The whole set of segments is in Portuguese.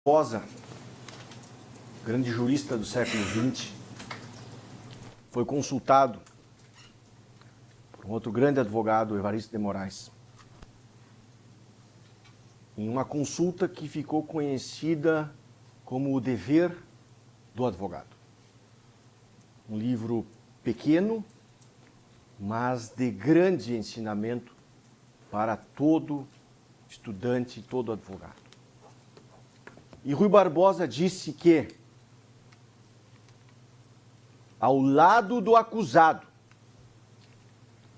Barbosa, grande jurista do século XX, foi consultado por um outro grande advogado, Evaristo de Moraes, em uma consulta que ficou conhecida como O Dever do Advogado. Um livro pequeno, mas de grande ensinamento para todo estudante, todo advogado. E Rui Barbosa disse que, ao lado do acusado,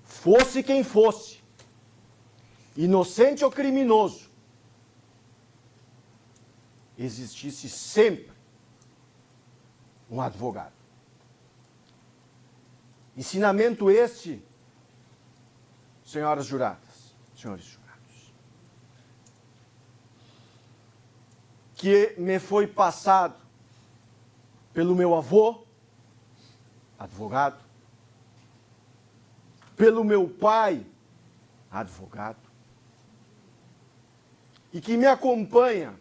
fosse quem fosse, inocente ou criminoso, existisse sempre um advogado. Ensinamento este, senhoras juradas, senhores jurados, que me foi passado pelo meu avô, advogado, pelo meu pai, advogado, e que me acompanha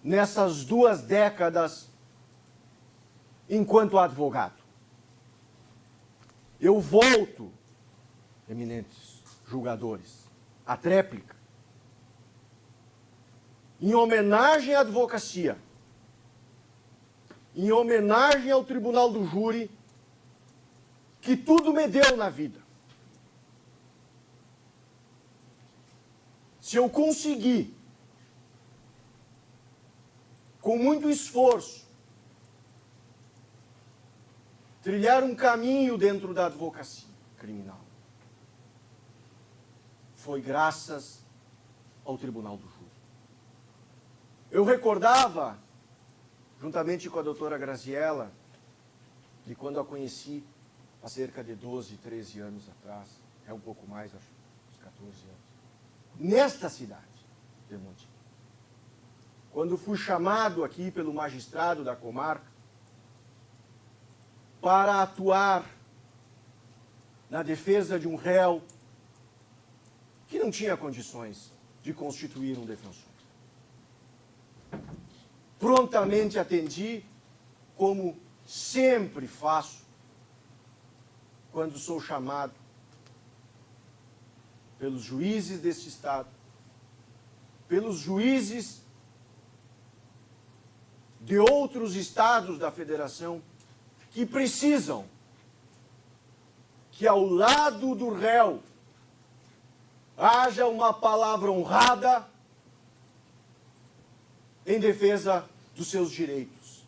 nessas 2 décadas enquanto advogado. Eu volto, eminentes julgadores, à tréplica, em homenagem à advocacia, em homenagem ao Tribunal do Júri, que tudo me deu na vida. Se eu conseguir, com muito esforço, trilhar um caminho dentro da advocacia criminal, foi graças ao Tribunal do Júri. Eu recordava, juntamente com a doutora Graziella, de quando a conheci há cerca de 12, 13 anos atrás, é um pouco mais, acho, uns 14 anos, nesta cidade de Monte. Quando fui chamado aqui pelo magistrado da comarca para atuar na defesa de um réu que não tinha condições de constituir um defensor. Prontamente atendi, como sempre faço, quando sou chamado pelos juízes deste Estado, pelos juízes de outros estados da Federação, que precisam que ao lado do réu haja uma palavra honrada em defesa dos seus direitos.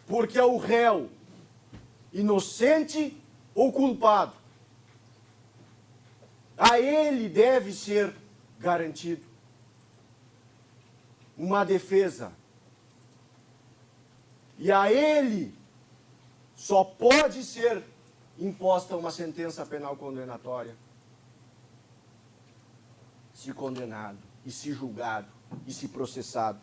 Porque é o réu, inocente ou culpado, a ele deve ser garantido uma defesa. E a ele só pode ser imposta uma sentença penal condenatória se condenado, e se julgado, e se processado,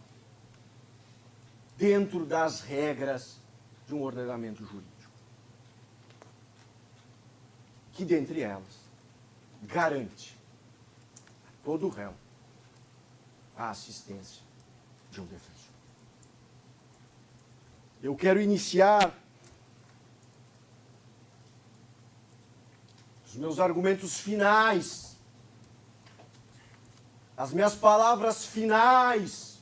dentro das regras de um ordenamento jurídico, que, dentre elas, garante a todo réu a assistência de um defensor. Eu quero iniciar os meus argumentos finais, as minhas palavras finais,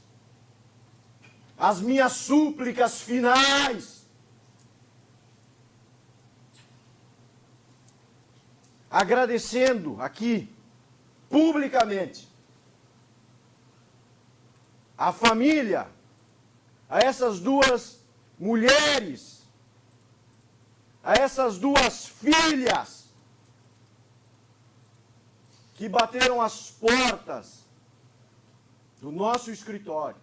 as minhas súplicas finais, agradecendo aqui, publicamente, a família, a essas 2 mulheres, a essas 2 filhas, que bateram as portas do nosso escritório,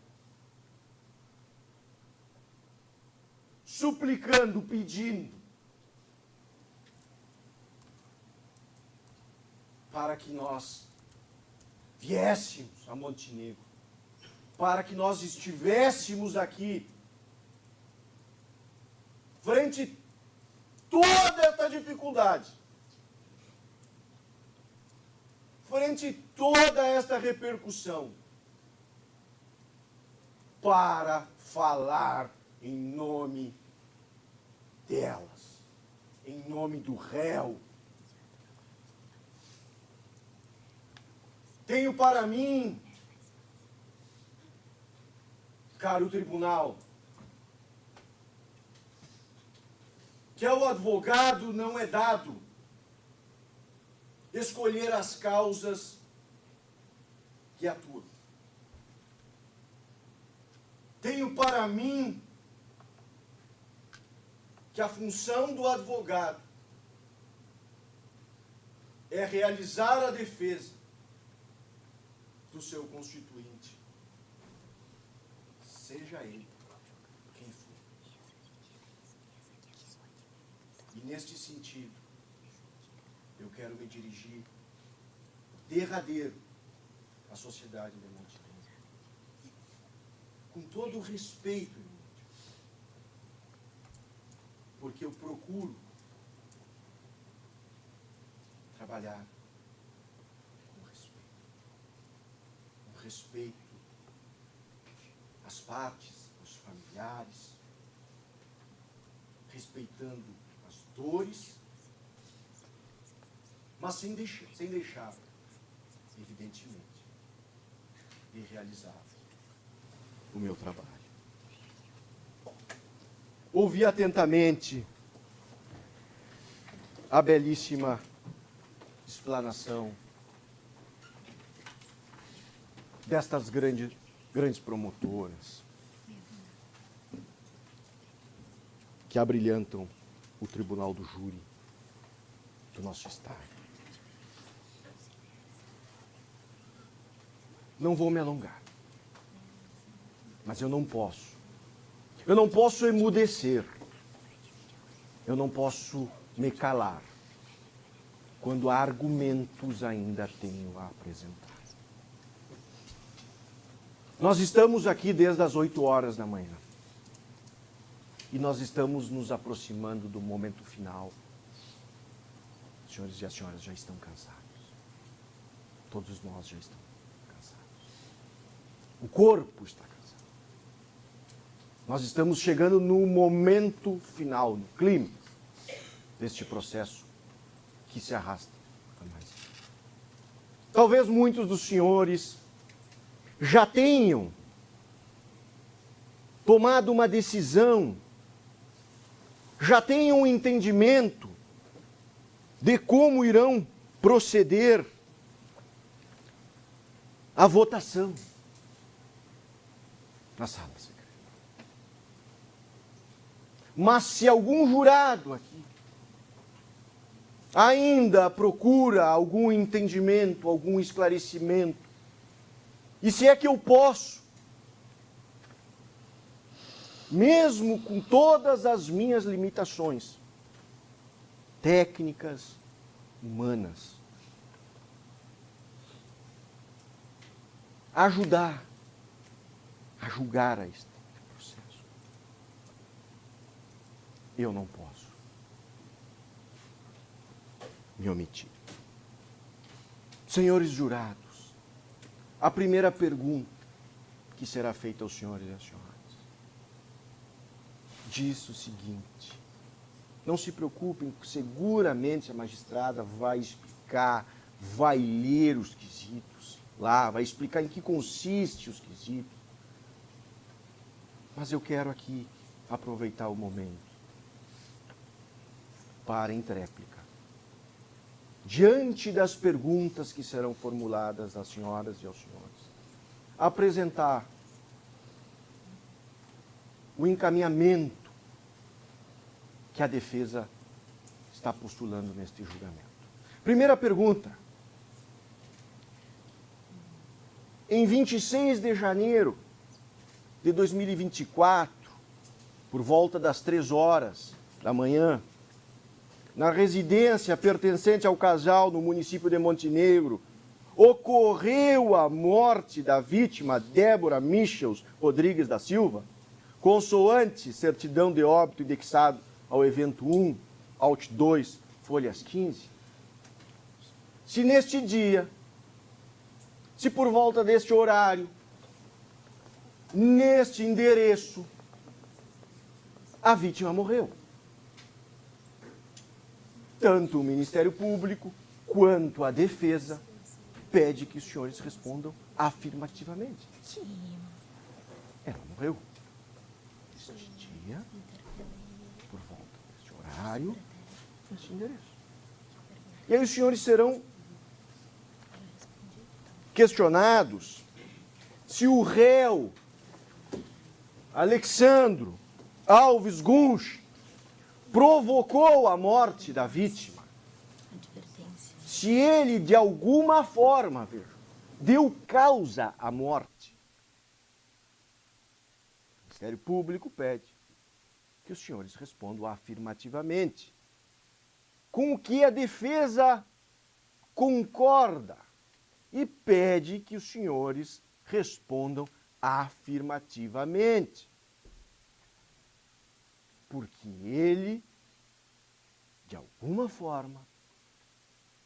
suplicando, pedindo, para que nós viéssemos a Montenegro, para que nós estivéssemos aqui, frente a toda essa dificuldade, frente justamente toda esta repercussão para falar em nome delas, em nome do réu. Tenho para mim, caro tribunal, que ao advogado não é dado escolher as causas que atuam. Tenho para mim que a função do advogado é realizar a defesa do seu constituinte, seja ele quem for. E neste sentido, eu quero me dirigir derradeiro à sociedade de Montenegro, com todo o respeito, porque eu procuro trabalhar com respeito às partes, aos familiares, respeitando as dores, mas sem deixar, evidentemente, de realizar o meu trabalho. Ouvi atentamente a belíssima explanação destas grandes promotoras que abrilhantam o Tribunal do Júri do nosso Estado. Não vou me alongar, mas eu não posso emudecer, eu não posso me calar quando há argumentos ainda tenho a apresentar. Nós estamos aqui desde as 8 horas da manhã e nós estamos nos aproximando do momento final. Os senhores e as senhoras já estão cansados. Todos nós já estamos cansados. O corpo está cansado. Nós estamos chegando no momento final, no clímax deste processo que se arrasta há mais. Talvez muitos dos senhores já tenham tomado uma decisão, já tenham um entendimento de como irão proceder à votação na sala secreta. Mas se algum jurado aqui ainda procura algum entendimento, algum esclarecimento, e se é que eu posso, mesmo com todas as minhas limitações técnicas, humanas, ajudar a julgar este processo, eu não posso me omitir. Senhores jurados, a primeira pergunta que será feita aos senhores e às senhoras diz o seguinte: não se preocupem, seguramente a magistrada vai explicar, vai ler os quesitos lá, vai explicar em que consiste os quesitos. Mas eu quero aqui aproveitar o momento para, em tréplica, diante das perguntas que serão formuladas às senhoras e aos senhores, apresentar o encaminhamento que a defesa está postulando neste julgamento. Primeira pergunta. Em 26 de janeiro de 2024, por volta das 3 horas da manhã, na residência pertencente ao casal no município de Montenegro, ocorreu a morte da vítima Débora Michels Rodrigues da Silva, consoante certidão de óbito indexado ao evento 1, Alt 2, folhas 15. Se neste dia se por volta deste horário, neste endereço, a vítima morreu. Tanto o Ministério Público quanto a defesa pede que os senhores respondam afirmativamente. Sim, ela morreu. Este dia, por volta deste horário, neste endereço. E aí os senhores serão questionados se o réu Alexandro Alves Gunch provocou a morte da vítima. Se ele, de alguma forma, deu causa à morte. O Ministério Público pede que os senhores respondam afirmativamente, com o que a defesa concorda, e pede que os senhores respondam afirmativamente. Porque ele, de alguma forma,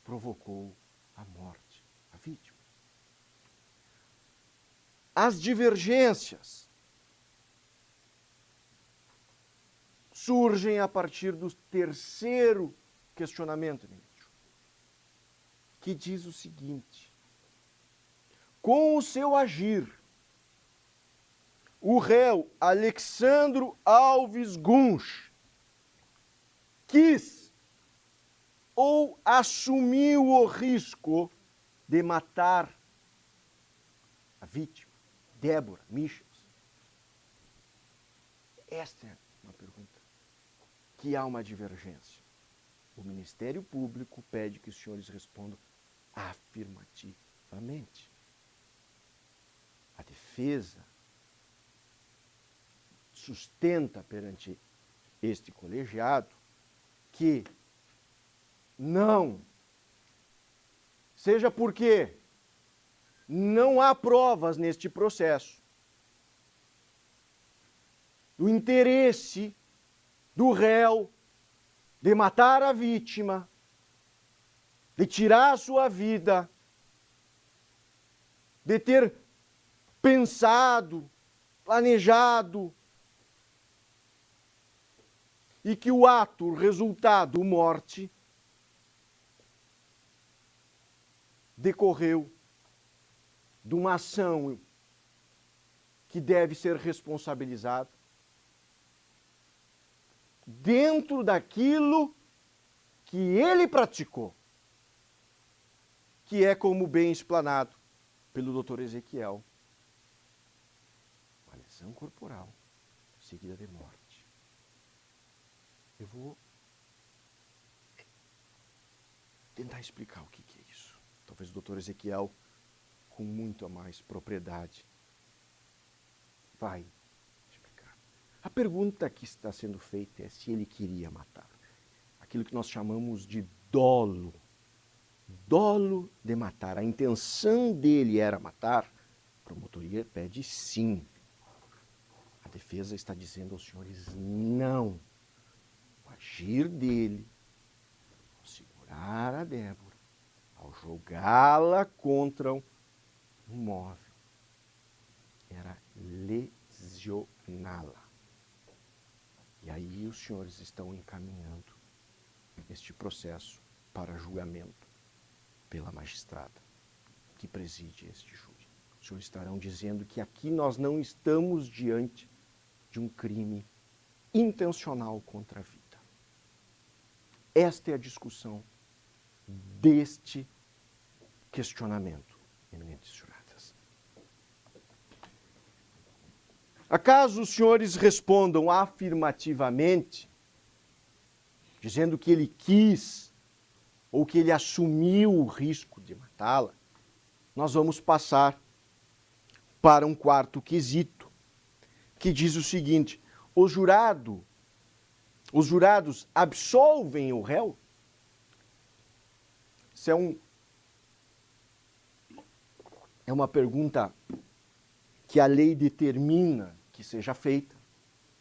provocou a morte da vítima. As divergências surgem a partir do terceiro questionamento, que diz o seguinte: com o seu agir, o réu Alexandro Alves Gunch quis ou assumiu o risco de matar a vítima, Débora Michels? Esta é uma pergunta que há uma divergência. O Ministério Público pede que os senhores respondam afirmativamente. A defesa sustenta perante este colegiado que não, seja porque não há provas neste processo do interesse do réu de matar a vítima, de tirar a sua vida, de ter pensado, planejado, e que o ato, o resultado, morte, decorreu de uma ação que deve ser responsabilizada dentro daquilo que ele praticou, que é como bem explanado pelo Dr. Ezequiel, uma lesão corporal seguida de morte. Eu vou tentar explicar o que é isso. Talvez o Dr. Ezequiel, com muito mais propriedade, vai explicar. A pergunta que está sendo feita é se ele queria matar. Aquilo que nós chamamos de dolo. Dolo de matar. A intenção dele era matar. A promotoria pede sim. A defesa está dizendo aos senhores não. O agir dele, ao segurar a Débora, ao jogá-la contra um móvel, era lesioná-la. E aí os senhores estão encaminhando este processo para julgamento pela magistrada que preside este júri. Os senhores estarão dizendo que aqui nós não estamos diante de um crime intencional contra a vida. Esta é a discussão deste questionamento, eminentes juradas. Acaso os senhores respondam afirmativamente, dizendo que ele quis ou que ele assumiu o risco de matá-la, nós vamos passar para um quarto quesito, que diz o seguinte: os jurados absolvem o réu? Isso é uma pergunta que a lei determina que seja feita,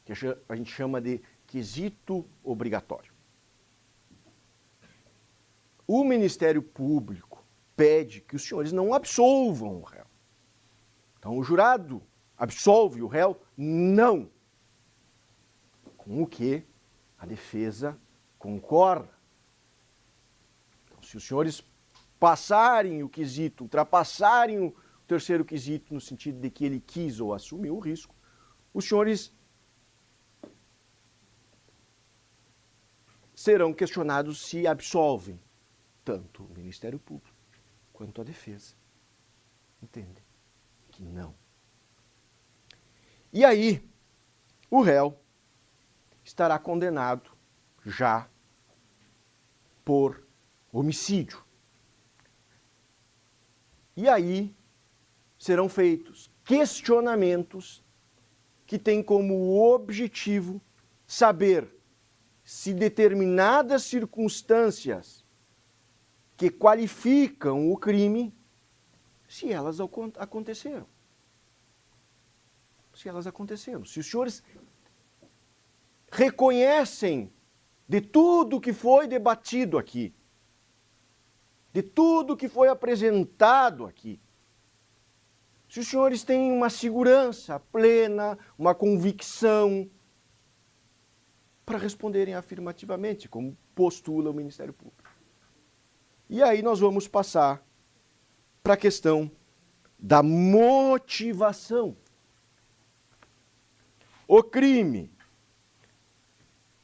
que a gente chama de quesito obrigatório. O Ministério Público pede que os senhores não absolvam o réu. Então o jurado absolve o réu? Não. Com o que a defesa concorda. Então, se os senhores passarem o quesito, ultrapassarem o terceiro quesito no sentido de que ele quis ou assumiu o risco, os senhores serão questionados se absolvem tanto o Ministério Público quanto a defesa. Entendem? Que não. E aí, o réu estará condenado já por homicídio. E aí serão feitos questionamentos que têm como objetivo saber se determinadas circunstâncias que qualificam o crime, se elas aconteceram. Se elas aconteceram. Se os senhores reconhecem de tudo que foi debatido aqui, de tudo que foi apresentado aqui, se os senhores têm uma segurança plena, uma convicção, para responderem afirmativamente, como postula o Ministério Público. E aí nós vamos passar para a questão da motivação. O crime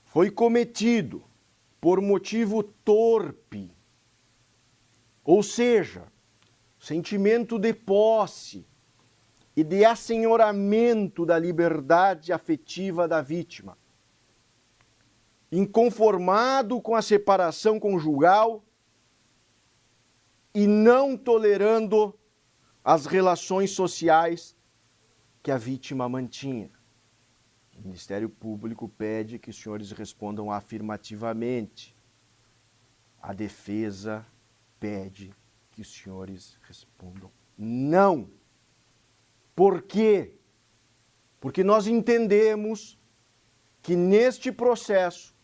foi cometido por motivo torpe, ou seja, sentimento de posse e de assenhoramento da liberdade afetiva da vítima, inconformado com a separação conjugal e não tolerando as relações sociais que a vítima mantinha. O Ministério Público pede que os senhores respondam afirmativamente. A defesa pede que os senhores respondam não. Por quê? Porque nós entendemos que neste processo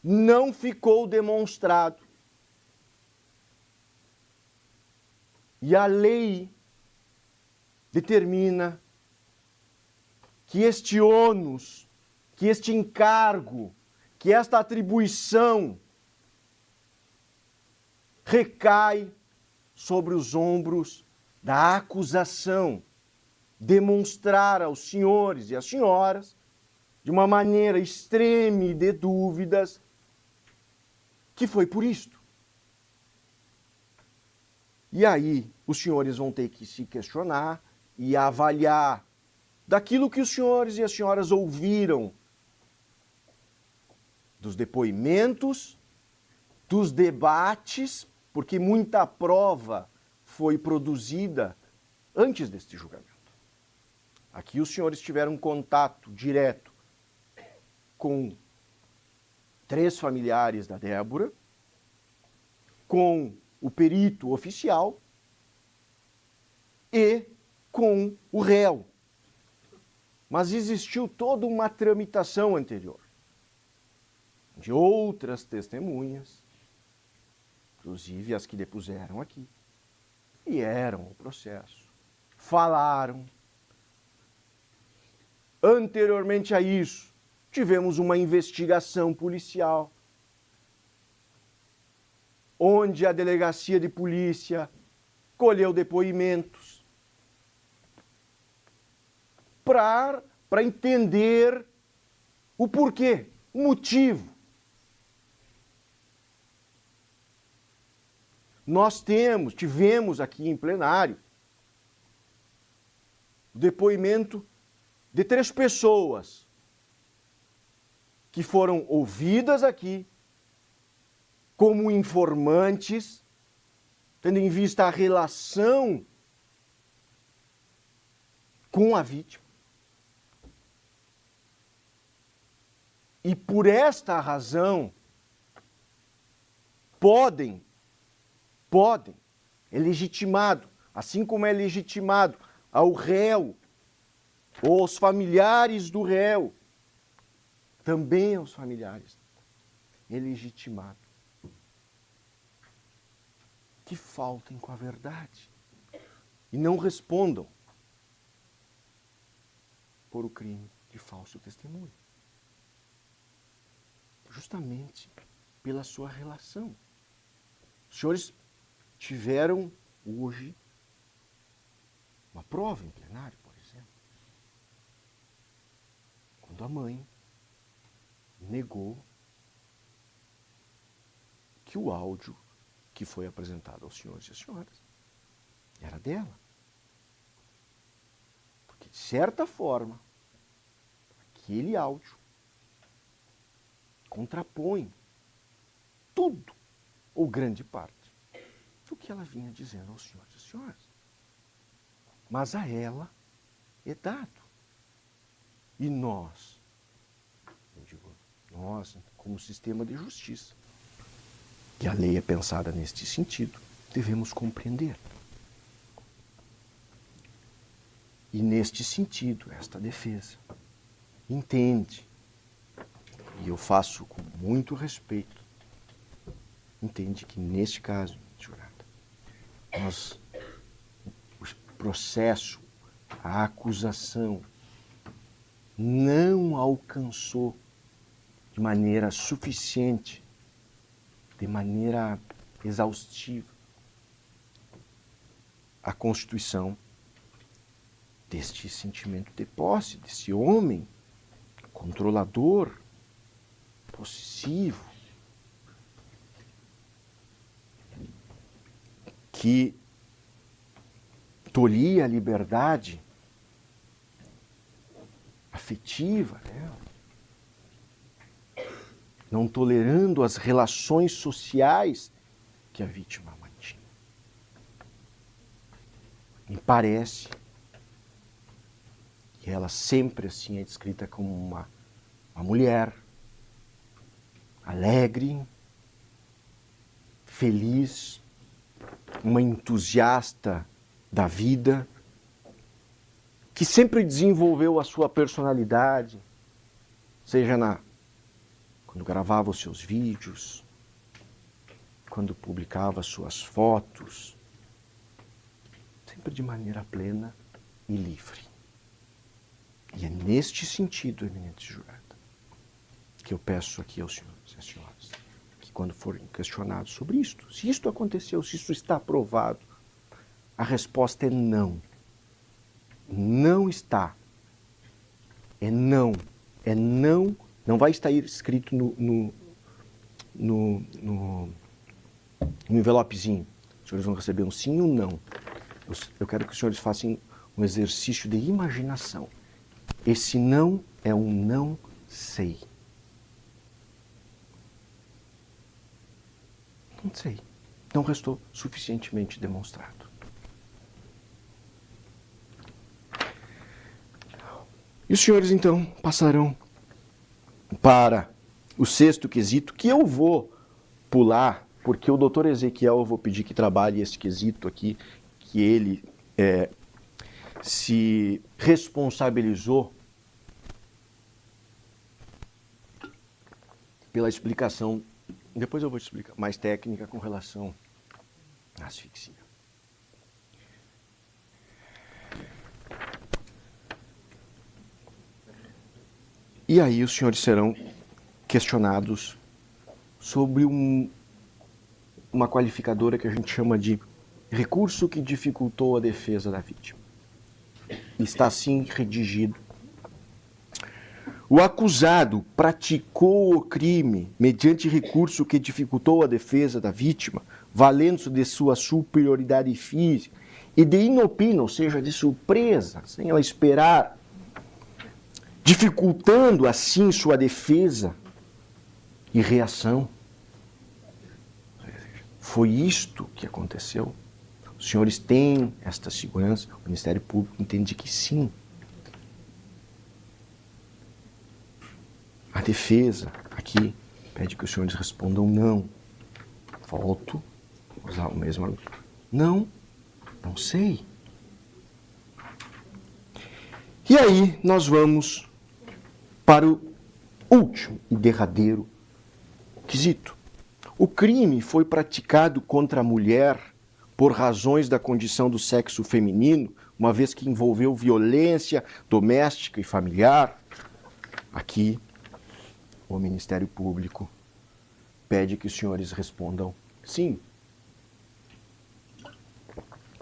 não ficou demonstrado. E a lei determina que este ônus, que este encargo, que esta atribuição recai sobre os ombros da acusação, demonstrar aos senhores e às senhoras, de uma maneira extreme de dúvidas, que foi por isto. E aí os senhores vão ter que se questionar e avaliar daquilo que os senhores e as senhoras ouviram, dos depoimentos, dos debates, porque muita prova foi produzida antes deste julgamento. Aqui os senhores tiveram contato direto com 3 familiares da Débora, com o perito oficial e com o réu. Mas existiu toda uma tramitação anterior de outras testemunhas, inclusive as que depuseram aqui, vieram ao processo, falaram. Anteriormente a isso, tivemos uma investigação policial, onde a delegacia de polícia colheu depoimentos para entender o porquê, o motivo. Nós tivemos aqui em plenário o depoimento de 3 pessoas que foram ouvidas aqui como informantes, tendo em vista a relação com a vítima. E por esta razão, é legitimado, assim como é legitimado ao réu ou aos familiares do réu, também aos familiares, é legitimado que faltem com a verdade e não respondam por o crime de falso testemunho. Justamente pela sua relação. Os senhores tiveram hoje uma prova em plenário, por exemplo, quando a mãe negou que o áudio que foi apresentado aos senhores e às senhoras era dela. Porque, de certa forma, aquele áudio contrapõe tudo, ou grande parte, do que ela vinha dizendo aos senhores e às senhoras. Mas a ela é dado. E nós, eu digo, nós, como sistema de justiça, que a lei é pensada neste sentido, devemos compreender. E neste sentido, esta defesa entende, e eu faço com muito respeito, entende que neste caso, jurada, o processo, a acusação, não alcançou de maneira suficiente, de maneira exaustiva, a constituição deste sentimento de posse, desse homem controlador, possessivo, que tolhia a liberdade afetiva dela, não tolerando as relações sociais que a vítima mantinha. Me parece que ela sempre assim é descrita como uma mulher alegre, feliz, uma entusiasta da vida, que sempre desenvolveu a sua personalidade, seja quando gravava os seus vídeos, quando publicava suas fotos, sempre de maneira plena e livre. E é neste sentido, eminente jurada, que eu peço aqui aos senhores e às senhoras, que quando forem questionados sobre isto, se isto aconteceu, se isto está aprovado, a resposta é não. Não está. É não. É não. Não vai estar escrito no envelopezinho. Os senhores vão receber um sim ou um não. Eu quero que os senhores façam um exercício de imaginação. Esse não é um não sei. Não sei. Não restou suficientemente demonstrado. E os senhores, então, passarão para o sexto quesito, que eu vou pular, porque o doutor Ezequiel eu vou pedir que trabalhe esse quesito aqui, que ele se responsabilizou pela explicação, depois eu vou te explicar, mais técnica com relação à asfixia. E aí os senhores serão questionados sobre uma qualificadora que a gente chama de recurso que dificultou a defesa da vítima. Está assim redigido. O acusado praticou o crime mediante recurso que dificultou a defesa da vítima, valendo-se de sua superioridade física e de inopina, ou seja, de surpresa, sem ela esperar, dificultando assim sua defesa e reação. Foi isto que aconteceu. Os senhores têm esta segurança, o Ministério Público entende que sim. A defesa aqui pede que os senhores respondam não. Volto a usar o mesmo argumento. Não sei. E aí nós vamos para o último e derradeiro quesito. O crime foi praticado contra a mulher por razões da condição do sexo feminino, uma vez que envolveu violência doméstica e familiar, aqui o Ministério Público pede que os senhores respondam sim.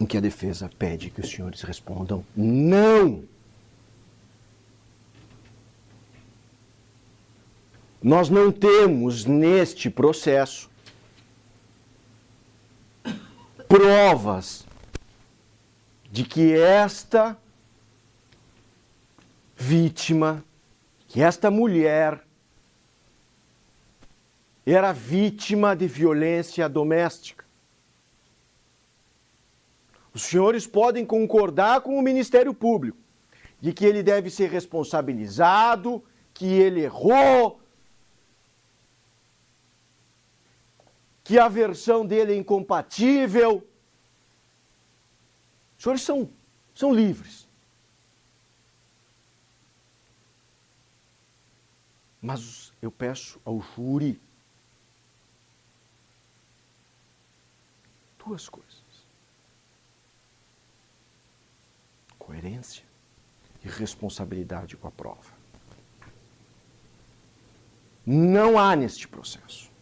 Em que a defesa pede que os senhores respondam não. Nós não temos neste processo provas de que esta vítima, que esta mulher era vítima de violência doméstica. Os senhores podem concordar com o Ministério Público de que ele deve ser responsabilizado, que ele errou, que a versão dele é incompatível. Os senhores são livres. Mas eu peço ao júri duas coisas: coerência e responsabilidade com a prova. Não há neste processo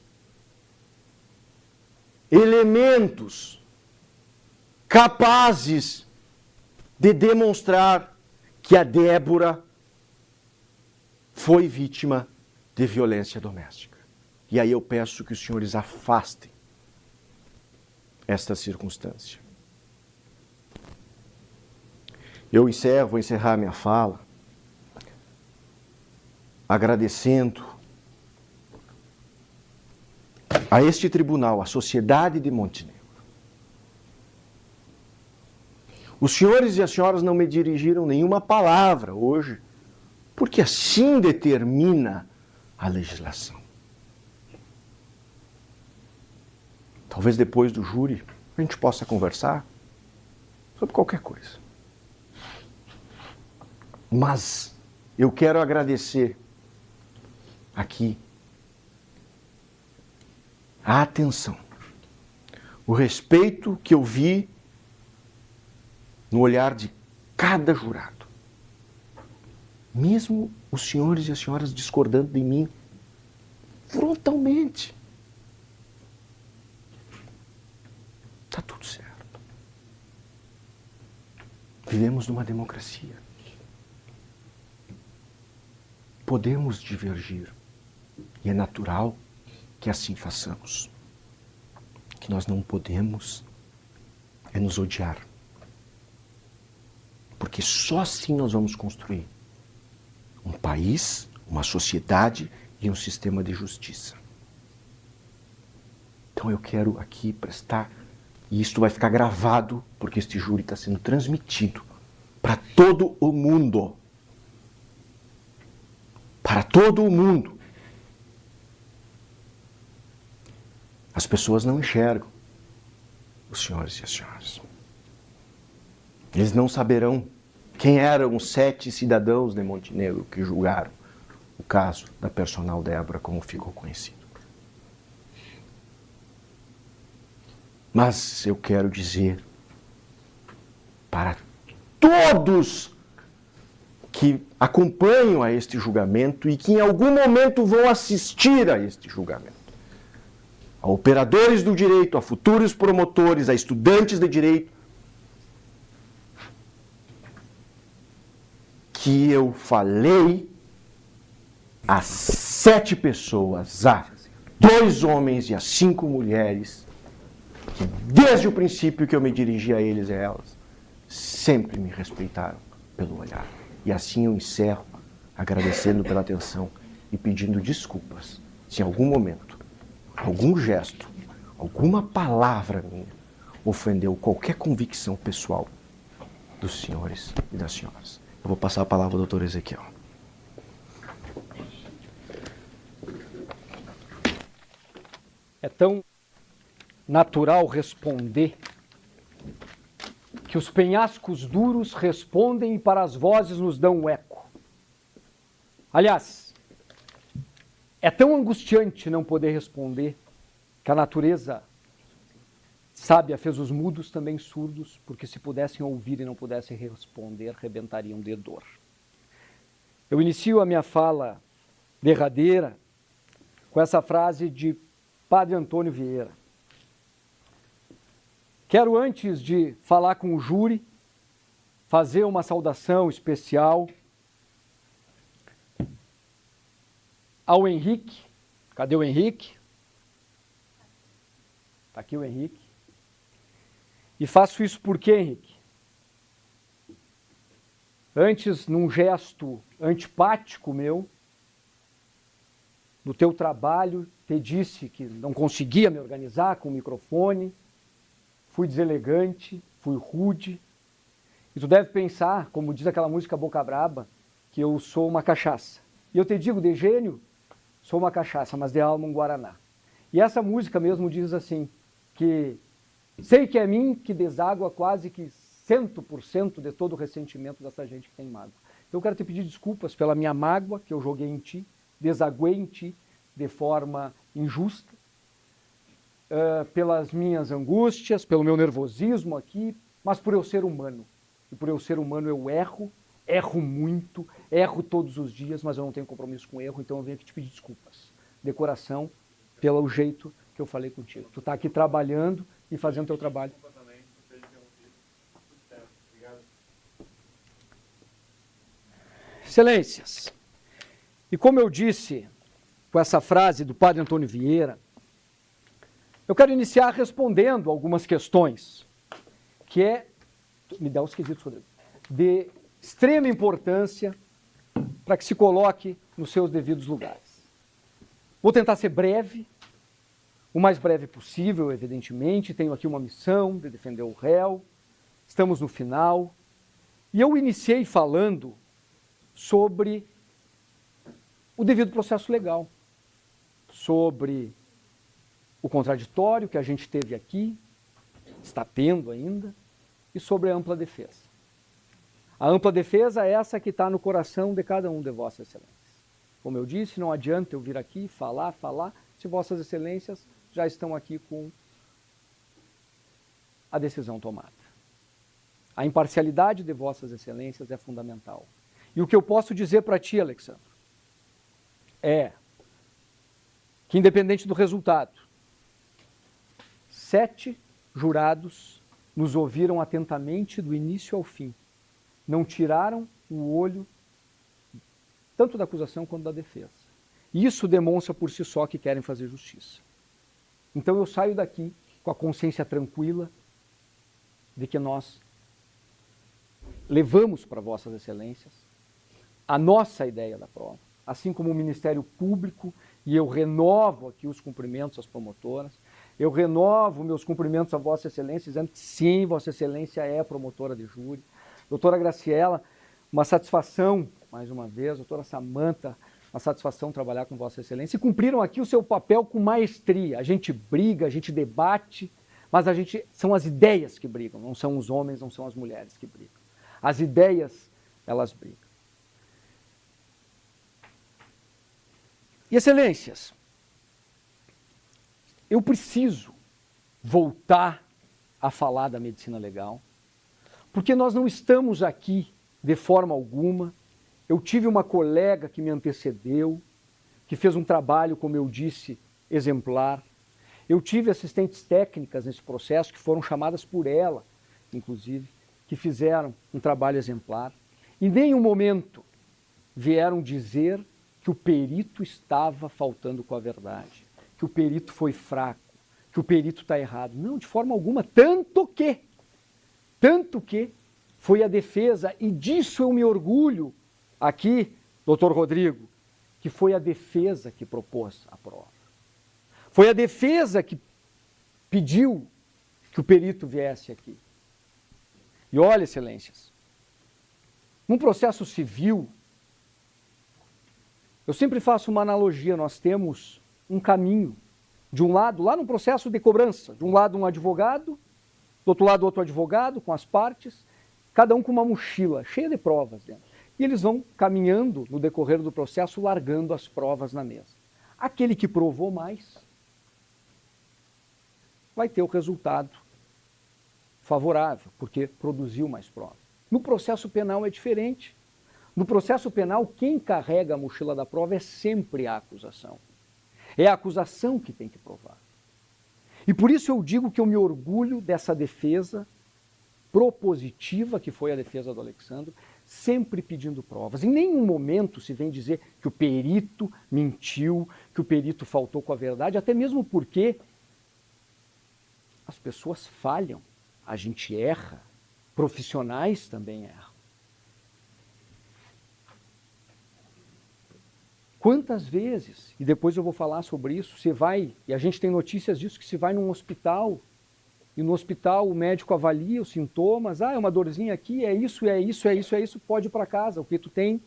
elementos capazes de demonstrar que a Débora foi vítima de violência doméstica. E aí eu peço que os senhores afastem esta circunstância. Eu vou encerrar minha fala agradecendo a este tribunal, a sociedade de Montenegro. Os senhores e as senhoras não me dirigiram nenhuma palavra hoje, porque assim determina a legislação. Talvez depois do júri a gente possa conversar sobre qualquer coisa. Mas eu quero agradecer aqui a atenção, o respeito que eu vi no olhar de cada jurado. Mesmo os senhores e as senhoras discordando de mim frontalmente. Está tudo certo. Vivemos numa democracia. Podemos divergir. E é natural que assim façamos. O que nós não podemos é nos odiar. Porque só assim nós vamos construir um país, uma sociedade e um sistema de justiça. Então eu quero aqui prestar, e isto vai ficar gravado, porque este júri está sendo transmitido para todo o mundo. Para todo o mundo. As pessoas não enxergam os senhores e as senhoras. Eles não saberão quem eram os 7 cidadãos de Montenegro que julgaram o caso da personal Débora, como ficou conhecido. Mas eu quero dizer para todos que acompanham a este julgamento e que em algum momento vão assistir a este julgamento, a operadores do direito, a futuros promotores, a estudantes de direito, que eu falei a 7 pessoas, a 2 homens e a 5 mulheres, que desde o princípio que eu me dirigi a eles e a elas, sempre me respeitaram pelo olhar. E assim eu encerro, agradecendo pela atenção e pedindo desculpas se em algum momento, algum gesto, alguma palavra minha ofendeu qualquer convicção pessoal dos senhores e das senhoras. Eu vou passar a palavra ao doutor Ezequiel. É tão natural responder que os penhascos duros respondem e para as vozes nos dão um eco. Aliás, é tão angustiante não poder responder que a natureza sábia fez os mudos também surdos, porque se pudessem ouvir e não pudessem responder, rebentariam de dor. Eu inicio a minha fala derradeira com essa frase de Padre Antônio Vieira. Quero, antes de falar com o júri, fazer uma saudação especial ao Henrique. Cadê o Henrique? Está aqui o Henrique. E faço isso por quê, Henrique? Antes, num gesto antipático meu, do teu trabalho, te disse que não conseguia me organizar com o microfone, fui deselegante, fui rude. E tu deve pensar, como diz aquela música Boca Braba, que eu sou uma cachaça. E eu te digo, de gênio, sou uma cachaça, mas de alma um guaraná. E essa música mesmo diz assim, que sei que é mim que deságua quase que 100% de todo o ressentimento dessa gente que tem mágoa. Então eu quero te pedir desculpas pela minha mágoa que eu joguei em ti, desaguei em ti de forma injusta, pelas minhas angústias, pelo meu nervosismo aqui, mas por eu ser humano. E por eu ser humano eu erro muito, erro todos os dias, mas eu não tenho compromisso com erro, então eu venho aqui te pedir desculpas, de coração, pelo jeito que eu falei contigo. Tu está aqui trabalhando e fazendo o teu trabalho. Excelências, e como eu disse com essa frase do Padre Antônio Vieira, eu quero iniciar respondendo algumas questões, que é, me dá os quesitos, Rodrigo, de extrema importância para que se coloque nos seus devidos lugares. Vou tentar ser breve, o mais breve possível, evidentemente, tenho aqui uma missão de defender o réu, estamos no final, e eu iniciei falando sobre o devido processo legal, sobre o contraditório que a gente teve aqui, está tendo ainda, e sobre a ampla defesa. A ampla defesa é essa que está no coração de cada um de vossas excelências. Como eu disse, não adianta eu vir aqui falar, se vossas excelências já estão aqui com a decisão tomada. A imparcialidade de vossas excelências é fundamental. E o que eu posso dizer para ti, Alexandre, é que, independente do resultado, 7 jurados nos ouviram atentamente do início ao fim. Não tiraram o olho tanto da acusação quanto da defesa. Isso demonstra por si só que querem fazer justiça. Então eu saio daqui com a consciência tranquila de que nós levamos para vossas excelências a nossa ideia da prova, assim como o Ministério Público, e eu renovo aqui os cumprimentos às promotoras, eu renovo meus cumprimentos a Vossa Excelência, dizendo que sim, Vossa Excelência é promotora de júri. Doutora Graciela, uma satisfação, mais uma vez, doutora Samanta, uma satisfação trabalhar com Vossa Excelência, e cumpriram aqui o seu papel com maestria. A gente briga, a gente debate, mas são as ideias que brigam, não são os homens, não são as mulheres que brigam. As ideias, elas brigam. E, excelências, eu preciso voltar a falar da medicina legal, porque nós não estamos aqui de forma alguma. Eu tive uma colega que me antecedeu, que fez um trabalho, como eu disse, exemplar. Eu tive assistentes técnicas nesse processo, que foram chamadas por ela, inclusive, que fizeram um trabalho exemplar. Em nenhum momento vieram dizer que o perito estava faltando com a verdade, que o perito foi fraco, que o perito está errado. Não, de forma alguma, tanto que foi a defesa, e disso eu me orgulho aqui, doutor Rodrigo, que foi a defesa que propôs a prova. Foi a defesa que pediu que o perito viesse aqui. E olha, excelências, num processo civil, eu sempre faço uma analogia, nós temos um caminho. De um lado, lá no processo de cobrança, de um lado um advogado, do outro lado outro advogado, com as partes, cada um com uma mochila cheia de provas dentro. E eles vão caminhando no decorrer do processo, largando as provas na mesa. Aquele que provou mais vai ter o resultado favorável, porque produziu mais prova. No processo penal é diferente. No processo penal, quem carrega a mochila da prova é sempre a acusação. É a acusação que tem que provar. E por isso eu digo que eu me orgulho dessa defesa propositiva, que foi a defesa do Alexandro, sempre pedindo provas. Em nenhum momento se vem dizer que o perito mentiu, que o perito faltou com a verdade, até mesmo porque as pessoas falham, a gente erra, profissionais também erram. Quantas vezes, e depois eu vou falar sobre isso, você vai, e a gente tem notícias disso, que se vai num hospital, e no hospital o médico avalia os sintomas, é uma dorzinha aqui, é isso, pode ir para casa, o que tu tem,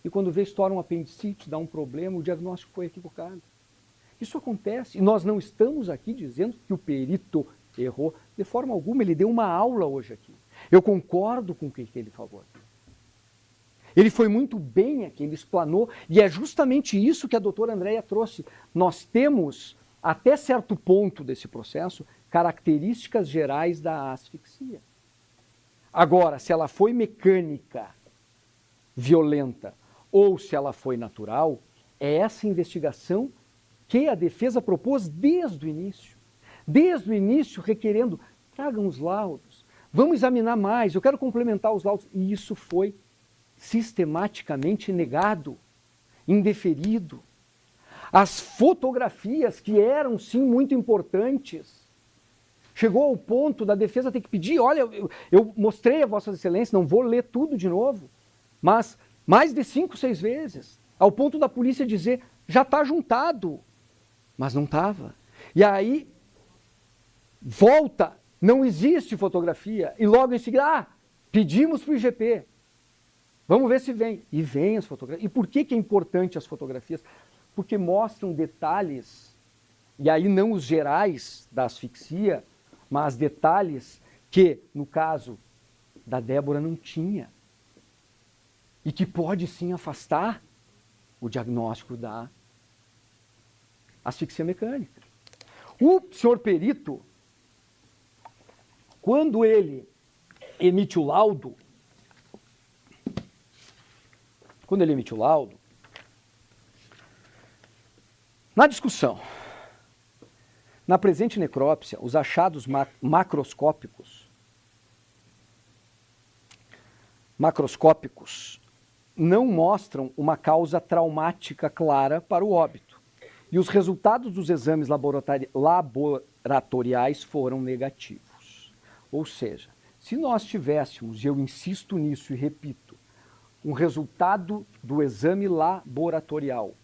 e quando vê estoura um apendicite, dá um problema, o diagnóstico foi equivocado. Isso acontece, e nós não estamos aqui dizendo que o perito errou, de forma alguma, ele deu uma aula hoje aqui. Eu concordo com o que ele falou aqui. Ele foi muito bem aqui, ele explanou, e é justamente isso que a doutora Andréia trouxe. Nós temos, até certo ponto desse processo, características gerais da asfixia. Agora, se ela foi mecânica, violenta, ou se ela foi natural, é essa investigação que a defesa propôs desde o início. Desde o início, requerendo, tragam os laudos, vamos examinar mais, eu quero complementar os laudos. E isso foi sistematicamente negado, indeferido. As fotografias, que eram sim muito importantes, chegou ao ponto da defesa ter que pedir, olha, eu mostrei a Vossas Excelências, não vou ler tudo de novo, mas mais de 5, 6 vezes, ao ponto da polícia dizer, já está juntado, mas não estava. E aí, volta, não existe fotografia, e logo em seguida, pedimos para o IGP, vamos ver se vem. E vem as fotografias. E por que é importante as fotografias? Porque mostram detalhes, e aí não os gerais da asfixia, mas detalhes que, no caso da Débora, não tinha. E que pode sim afastar o diagnóstico da asfixia mecânica. O senhor perito, quando ele emite o laudo, na discussão, na presente necrópsia, os achados macroscópicos não mostram uma causa traumática clara para o óbito. E os resultados dos exames laboratoriais foram negativos. Ou seja, se nós tivéssemos, e eu insisto nisso e repito, um resultado do exame laboratorial,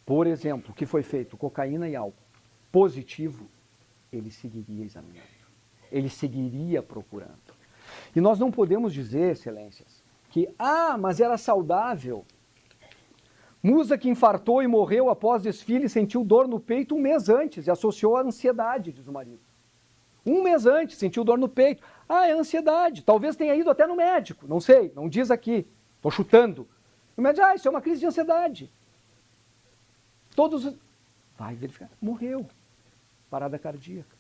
por exemplo, que foi feito cocaína e álcool, positivo, ele seguiria examinando, ele seguiria procurando. E nós não podemos dizer, excelências, que, mas era saudável. Musa que infartou e morreu após desfile sentiu dor no peito um mês antes e associou a ansiedade, diz o marido. Um mês antes sentiu dor no peito. É ansiedade. Talvez tenha ido até no médico, não sei, não diz aqui. Estou chutando. O médico diz, isso é uma crise de ansiedade. Todos... Vai verificar. Morreu. Parada cardíaca.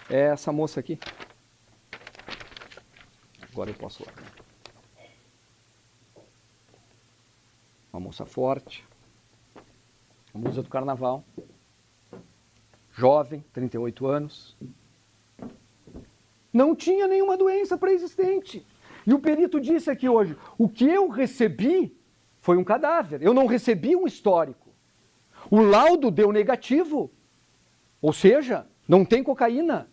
É essa moça aqui. Agora eu posso lá. Uma moça forte. A musa do carnaval. Jovem, 38 anos. Não tinha nenhuma doença pré-existente. E o perito disse aqui hoje, o que eu recebi foi um cadáver. Eu não recebi um histórico. O laudo deu negativo. Ou seja, não tem cocaína.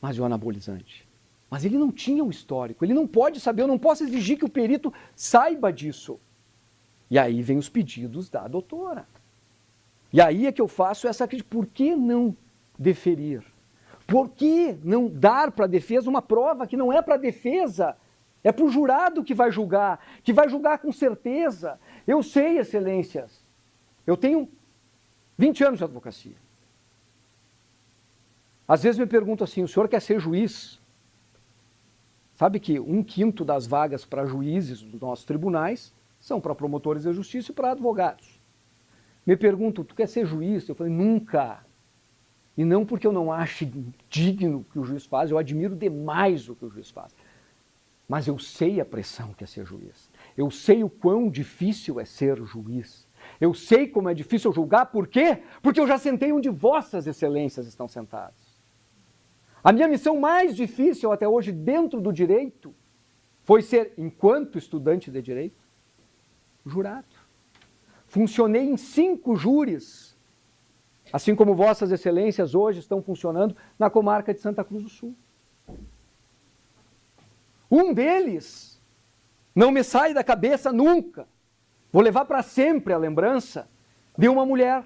Mas o anabolizante. Mas ele não tinha um histórico. Ele não pode saber, eu não posso exigir que o perito saiba disso. E aí vem os pedidos da doutora. E aí é que eu faço essa crítica. Por que não deferir? Por que não dar para a defesa uma prova que não é para a defesa? É para o jurado que vai julgar com certeza. Eu sei, excelências, eu tenho 20 anos de advocacia. Às vezes me perguntam assim, o senhor quer ser juiz? Sabe que 1/5 das vagas para juízes dos nossos tribunais são para promotores de justiça e para advogados. Me perguntam, tu quer ser juiz? Eu falei, nunca. E não porque eu não ache digno o que o juiz faz, eu admiro demais o que o juiz faz. Mas eu sei a pressão que é ser juiz. Eu sei o quão difícil é ser juiz. Eu sei como é difícil julgar, por quê? Porque eu já sentei onde vossas excelências estão sentadas. A minha missão mais difícil até hoje dentro do direito foi ser, enquanto estudante de direito, jurado. Funcionei em 5 júris, assim como vossas excelências hoje estão funcionando na comarca de Santa Cruz do Sul. Um deles não me sai da cabeça nunca. Vou levar para sempre a lembrança de uma mulher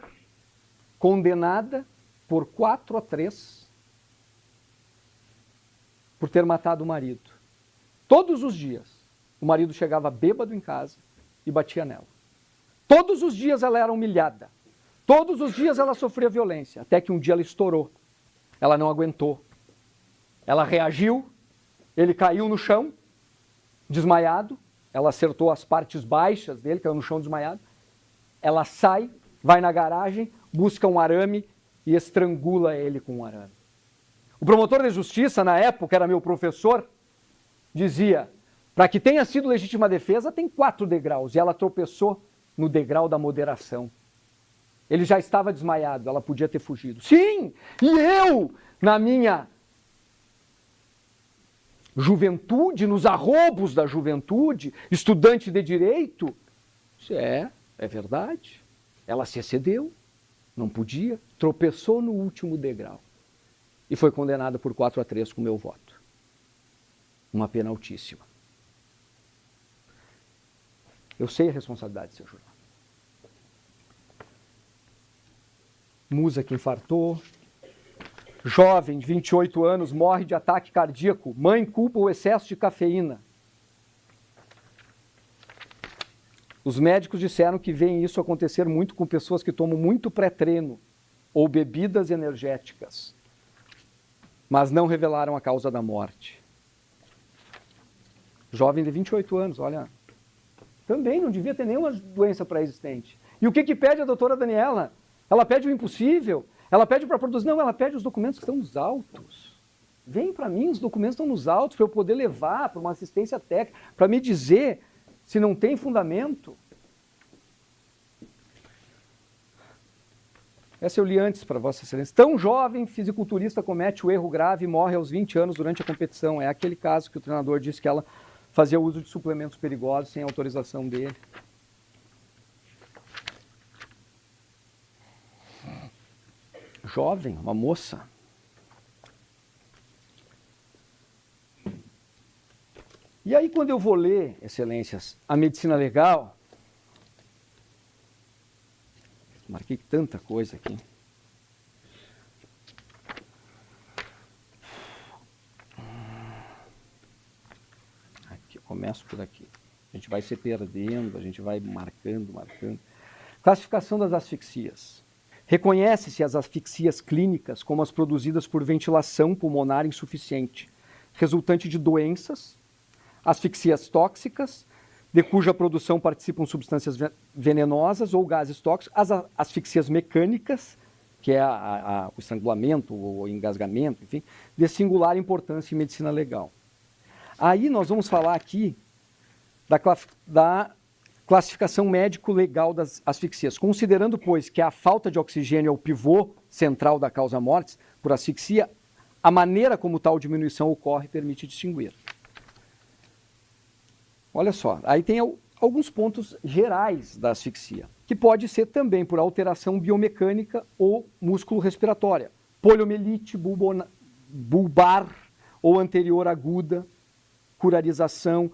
condenada por 4-3 por ter matado o marido. Todos os dias, o marido chegava bêbado em casa e batia nela. Todos os dias ela era humilhada. Todos os dias ela sofria violência, até que um dia ela estourou. Ela não aguentou. Ela reagiu, ele caiu no chão, desmaiado. Ela acertou as partes baixas dele, caiu no chão desmaiado. Ela sai, vai na garagem, busca um arame e estrangula ele com um arame. O promotor de justiça, na época, era meu professor, dizia, para que tenha sido legítima defesa, tem 4 degraus. E ela tropeçou no degrau da moderação. Ele já estava desmaiado, ela podia ter fugido. Sim, e eu, na minha juventude, nos arrobos da juventude, estudante de direito, é verdade. Ela se excedeu, não podia, tropeçou no último degrau. E foi condenada por 4-3 com o meu voto. Uma pena altíssima. Eu sei a responsabilidade de ser jurado. Musa que infartou. Jovem de 28 anos morre de ataque cardíaco. Mãe culpa o excesso de cafeína. Os médicos disseram que veem isso acontecer muito com pessoas que tomam muito pré-treino ou bebidas energéticas, mas não revelaram a causa da morte. Jovem de 28 anos, olha, também não devia ter nenhuma doença pré-existente. E o que pede a doutora Daniela? Ela pede o impossível, ela pede para produzir, não, ela pede os documentos que estão nos autos. Vem para mim, os documentos estão nos autos, para eu poder levar para uma assistência técnica, para me dizer se não tem fundamento. Essa eu li antes para Vossa Excelência. Tão jovem, fisiculturista comete o erro grave e morre aos 20 anos durante a competição. É aquele caso que o treinador disse que ela fazia uso de suplementos perigosos sem autorização dele. Jovem, uma moça. E aí, quando eu vou ler, Excelências, a medicina legal, marquei tanta coisa aqui. Aqui, eu começo por aqui. A gente vai se perdendo, a gente vai marcando. Classificação das asfixias. Reconhece-se as asfixias clínicas como as produzidas por ventilação pulmonar insuficiente, resultante de doenças, asfixias tóxicas, de cuja produção participam substâncias venenosas ou gases tóxicos, as asfixias mecânicas, que é o estrangulamento, o engasgamento, enfim, de singular importância em medicina legal. Aí nós vamos falar aqui da classificação médico-legal das asfixias, considerando, pois, que a falta de oxigênio é o pivô central da causa mortis por asfixia, a maneira como tal diminuição ocorre permite distinguir. Olha só, aí tem alguns pontos gerais da asfixia, que pode ser também por alteração biomecânica ou músculo-respiratória, poliomielite bulbar ou anterior aguda, curarização,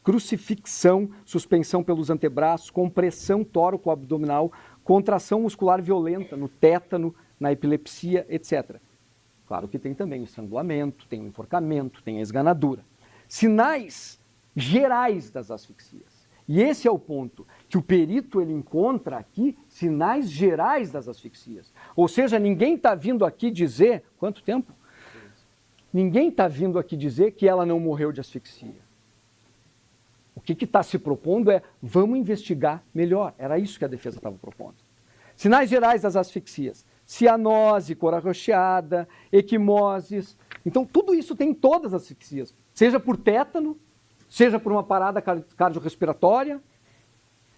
crucifixão, suspensão pelos antebraços, compressão tóraco-abdominal, contração muscular violenta no tétano, na epilepsia, etc. Claro que tem também o estrangulamento, tem o enforcamento, tem a esganadura. Sinais gerais das asfixias. E esse é o ponto que o perito ele encontra aqui, sinais gerais das asfixias. Ou seja, ninguém está vindo aqui dizer... Quanto tempo? Ninguém está vindo aqui dizer que ela não morreu de asfixia. O que está se propondo é, vamos investigar melhor. Era isso que a defesa estava propondo. Sinais gerais das asfixias. cianose, cor arroxeada, equimoses. Então, tudo isso tem em todas as asfixias, seja por tétano, seja por uma parada cardiorrespiratória,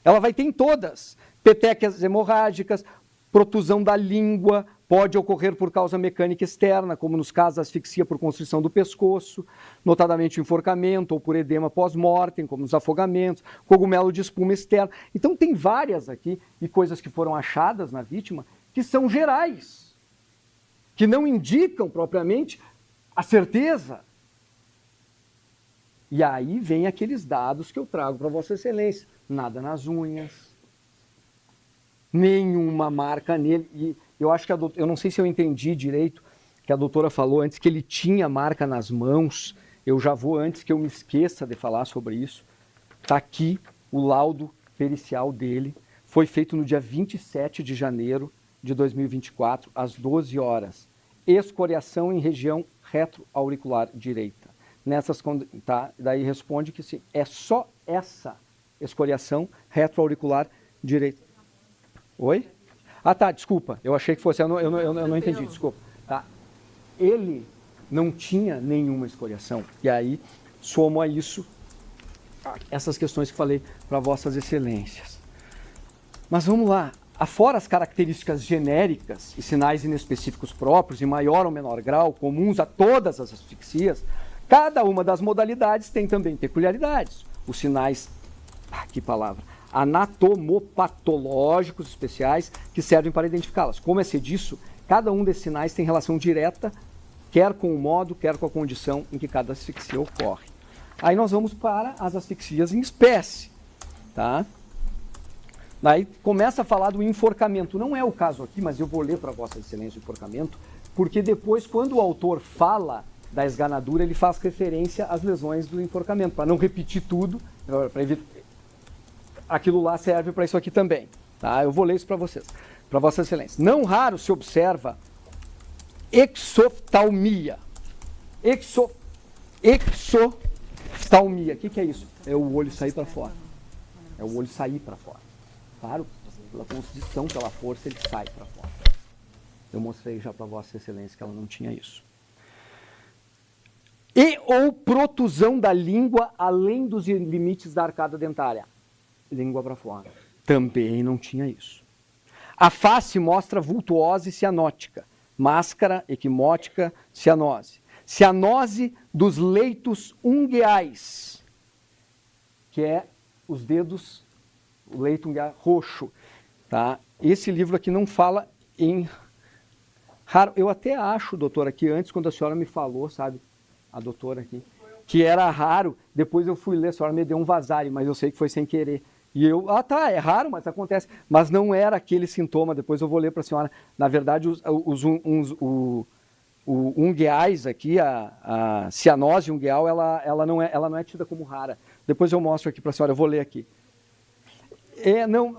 ela vai ter em todas. Petequias hemorrágicas, protusão da língua, pode ocorrer por causa mecânica externa, como nos casos da asfixia por constrição do pescoço, notadamente o enforcamento ou por edema pós-mortem, como nos afogamentos, cogumelo de espuma externa. Então tem várias aqui e coisas que foram achadas na vítima que são gerais, que não indicam propriamente a certeza. E aí vem aqueles dados que eu trago para Vossa Excelência. Nada nas unhas, nenhuma marca nele. E eu acho que eu não sei se eu entendi direito, que a doutora falou antes que ele tinha marca nas mãos. Eu já vou, antes que eu me esqueça de falar sobre isso. Está aqui o laudo pericial dele. Foi feito no dia 27 de janeiro de 2024, às 12 horas. Escoriação em região retroauricular direita. Tá? Daí responde que sim, é só essa escoriação retroauricular direita. Oi? Ah, tá, desculpa. Eu achei que fosse. Eu não entendi, desculpa. Tá. Ele não tinha nenhuma escoriação. E aí, somo a isso essas questões que falei para Vossas Excelências. Mas vamos lá. Afora as características genéricas e sinais inespecíficos próprios, em maior ou menor grau, comuns a todas as asfixias, cada uma das modalidades tem também peculiaridades. Os sinais, que palavra, anatomopatológicos especiais que servem para identificá-las. Como é ser disso, cada um desses sinais tem relação direta, quer com o modo, quer com a condição em que cada asfixia ocorre. Aí nós vamos para as asfixias em espécie, tá? Daí começa a falar do enforcamento. Não é o caso aqui, mas eu vou ler para Vossa Excelência o enforcamento, porque depois, quando o autor fala da esganadura, ele faz referência às lesões do enforcamento, para não repetir tudo, para evitar. Aquilo lá serve para isso aqui também. Tá? Eu vou ler isso para vocês, para Vossa Excelência. Não raro se observa exoftalmia. Exoftalmia. O que é isso? É o olho sair para fora. É o olho sair para fora. Claro, pela constrição, pela força, ele sai para fora. Eu mostrei já para Vossa Excelência que ela não tinha isso. E ou protusão da língua além dos limites da arcada dentária. Língua para fora. Também não tinha isso. A face mostra vultuose cianótica. Máscara, equimótica, cianose. Cianose dos leitos ungueais, que é os dedos, o leito ungueal roxo. Tá? Esse livro aqui não fala em raro. Eu até acho, doutora, aqui antes, quando a senhora me falou, sabe, a doutora aqui, que era raro, depois eu fui ler, a senhora me deu um vazare, mas eu sei que foi sem querer. E eu, é raro, mas acontece. Mas não era aquele sintoma, depois eu vou ler para a senhora. Na verdade, o ungueais aqui, a cianose ungueal, ela não é tida como rara. Depois eu mostro aqui para a senhora, eu vou ler aqui. Não,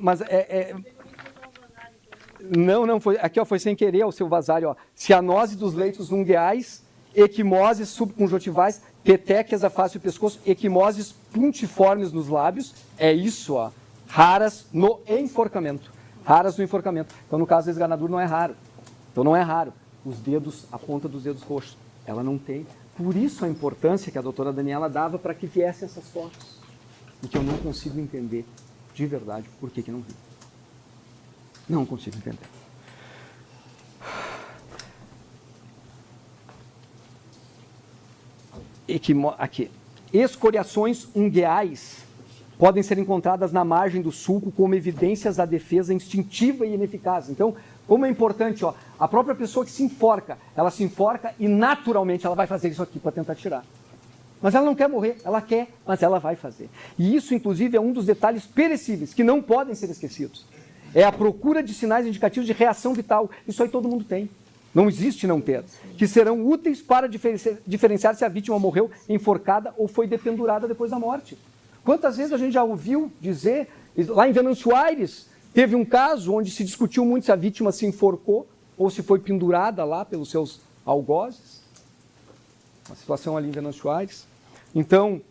foi, aqui ó, foi sem querer o seu vazário. Ó. Cianose dos leitos ungueais, equimoses subconjuntivais, petequias da face e pescoço, equimoses puntiformes nos lábios, é isso, ó, raras no enforcamento. Raras no enforcamento. Então, no caso da esganadura, não é raro. Então, não é raro. Os dedos, a ponta dos dedos roxos, ela não tem. Por isso a importância que a doutora Daniela dava para que viessem essas fotos. E que eu não consigo entender, de verdade, por que não vi. Não consigo entender. Aqui. Escoriações ungueais podem ser encontradas na margem do sulco como evidências da defesa instintiva e ineficaz. Então, como é importante, ó, a própria pessoa que se enforca, ela se enforca e naturalmente ela vai fazer isso aqui para tentar tirar. Mas ela não quer morrer, ela quer, mas ela vai fazer. E isso, inclusive, é um dos detalhes perecíveis, que não podem ser esquecidos. É a procura de sinais indicativos de reação vital. Isso aí todo mundo tem. Não existe não ter. Que serão úteis para diferenciar se a vítima morreu enforcada ou foi dependurada depois da morte. Quantas vezes a gente já ouviu dizer, lá em Venâncio Aires, teve um caso onde se discutiu muito se a vítima se enforcou ou se foi pendurada lá pelos seus algozes. Uma situação ali em Venâncio Aires. Então,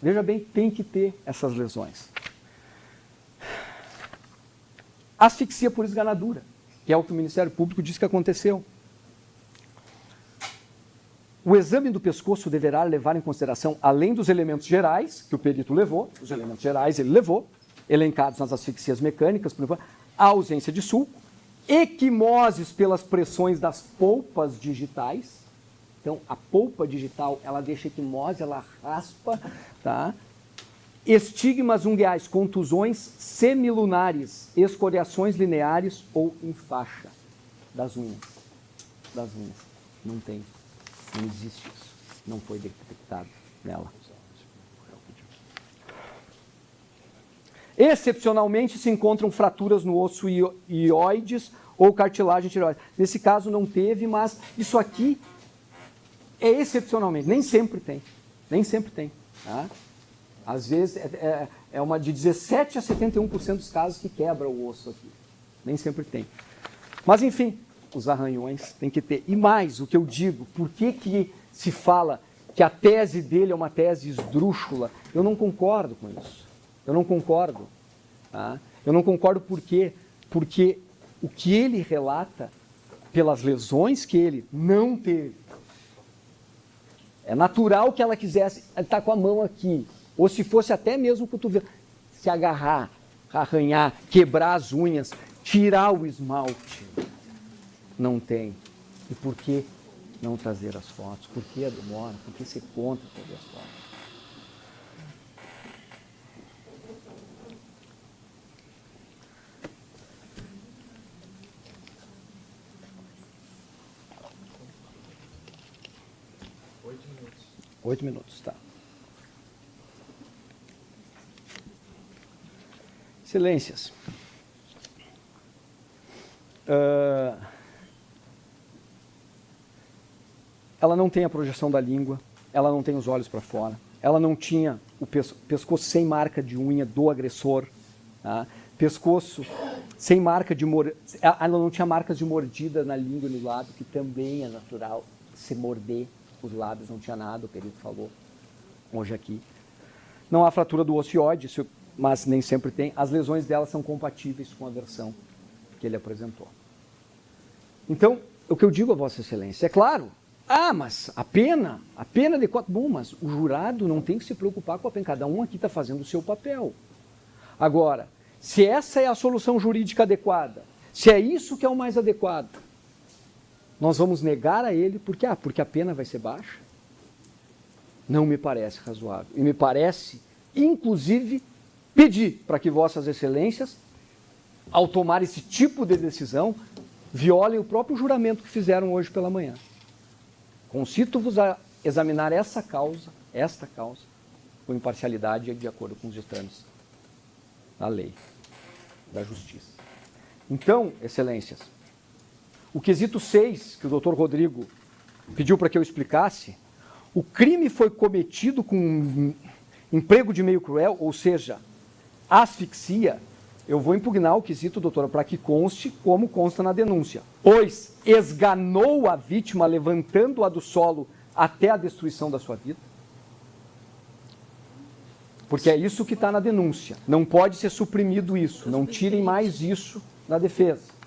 veja bem, tem que ter essas lesões. Asfixia por esganadura. que é o que o Ministério Público diz que aconteceu. O exame do pescoço deverá levar em consideração, além dos elementos gerais, que o perito levou, os elementos gerais ele levou, elencados nas asfixias mecânicas, por exemplo, a ausência de sulco, equimoses pelas pressões das polpas digitais. Então, a polpa digital, ela deixa equimose, ela raspa, tá? Estigmas ungueais, contusões semilunares, escoriações lineares ou em faixa das unhas. Das unhas. Não tem. Não existe isso. Não foi detectado nela. Excepcionalmente se encontram fraturas no osso ióides ou cartilagem tireoide. Nesse caso não teve, mas isso aqui é excepcionalmente. Nem sempre tem. Nem sempre tem. Tá? Às vezes é uma de 17 a 71% dos casos que quebra o osso aqui. Nem sempre tem. Mas enfim, os arranhões tem que ter. E mais, o que eu digo, por que se fala que a tese dele é uma tese esdrúxula? Eu não concordo com isso. Eu não concordo. Tá? Eu não concordo por quê? Porque o que ele relata, pelas lesões que ele não teve, é natural que ela quisesse estar com a mão aqui, ou se fosse até mesmo o cotovelo, se agarrar, arranhar, quebrar as unhas, tirar o esmalte. Não tem. E por que não trazer as fotos? Por que a demora? Por que ser contra trazer as fotos? Oito minutos, tá. Excelências. Ela não tem a projeção da língua, ela não tem os olhos para fora, ela não tinha o pescoço sem marca de unha do agressor, tá? Pescoço sem marca de ela não tinha marcas de mordida na língua e no lábio, que também é natural se morder os lábios, não tinha nada, o perito falou hoje aqui. Não há fratura do ocioide, mas nem sempre tem. As lesões dela são compatíveis com a versão que ele apresentou. Então, o que eu digo a Vossa Excelência, é claro, mas a pena adequada. Bom, mas o jurado não tem que se preocupar com a pena, cada um aqui está fazendo o seu papel. Agora, se essa é a solução jurídica adequada, se é isso que é o mais adequado, nós vamos negar a ele, porque a pena vai ser baixa? Não me parece razoável. E me parece, inclusive, pedir para que Vossas Excelências, ao tomar esse tipo de decisão, violem o próprio juramento que fizeram hoje pela manhã. Concito-vos a examinar esta causa, com imparcialidade e de acordo com os ditames da lei, da justiça. Então, Excelências, o quesito 6, que o doutor Rodrigo pediu para que eu explicasse, o crime foi cometido com um emprego de meio cruel, ou seja, asfixia. Eu vou impugnar o quesito, doutora, para que conste como consta na denúncia. Pois esganou a vítima levantando-a do solo até a destruição da sua vida. Porque é isso que está na denúncia. Não pode ser suprimido isso. Não tirem mais isso da defesa.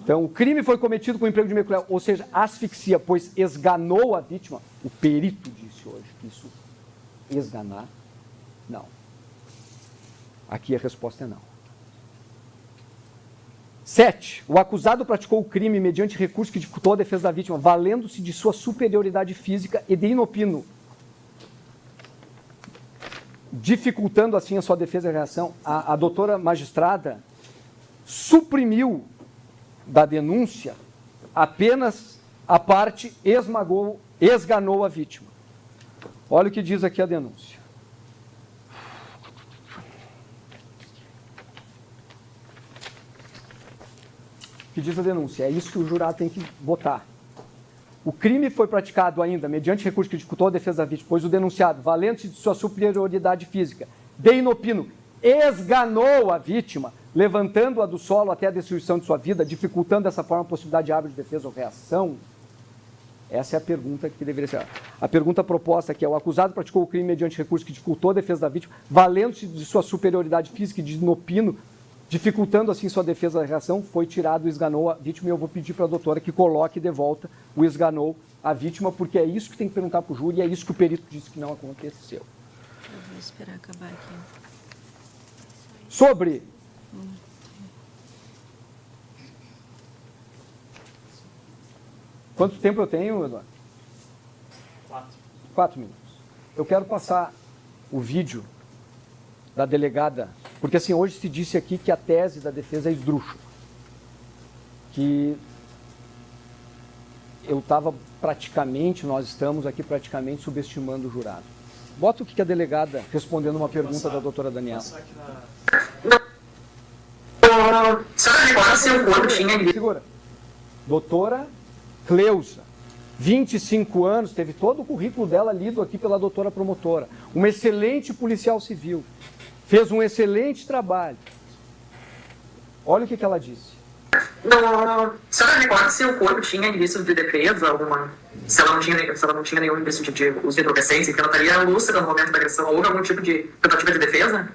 Então, o crime foi cometido com emprego de meio cruel, ou seja, asfixia, pois esganou a vítima. O perito disse hoje que isso, esganar, não. Aqui a resposta é não. 7. O acusado praticou o crime mediante recurso que dificultou a defesa da vítima, valendo-se de sua superioridade física e de inopino, dificultando assim a sua defesa e a reação. A doutora magistrada suprimiu da denúncia apenas a parte esganou a vítima. Olha o que diz aqui a denúncia. O que diz a denúncia? É isso que o jurado tem que botar. O crime foi praticado ainda mediante recurso que dificultou a defesa da vítima, pois o denunciado, valendo-se de sua superioridade física, de inopino, esganou a vítima, levantando-a do solo até a destruição de sua vida, dificultando dessa forma a possibilidade de árvore de defesa ou reação? Essa é a pergunta que deveria ser. A pergunta proposta aqui é: o acusado praticou o crime mediante recurso que dificultou a defesa da vítima, valendo-se de sua superioridade física e de inopino, dificultando assim sua defesa da reação, foi tirado o esganou à vítima, e eu vou pedir para a doutora que coloque de volta o esganou à vítima, porque é isso que tem que perguntar para o júri, e é isso que o perito disse que não aconteceu. Eu vou esperar acabar aqui. Sobre quanto tempo eu tenho, Eduardo? 4 minutos. Eu quero passar o vídeo da delegada, porque assim, hoje se disse aqui que a tese da defesa é esdrúxula, que nós estamos aqui praticamente subestimando o jurado. Bota o que a delegada, respondendo uma pergunta da doutora Daniela. Segura. Doutora Cleusa, 25 anos, teve todo o currículo dela lido aqui pela doutora promotora. Uma excelente policial civil. Fez um excelente trabalho. Olha o que ela disse. A senhora recorda se o corpo tinha indício de defesa, alguma... Se ela não tinha nenhum indício de uso de entorpecente, que ela estaria lúcida no momento da agressão, houve algum tipo de tentativa de defesa?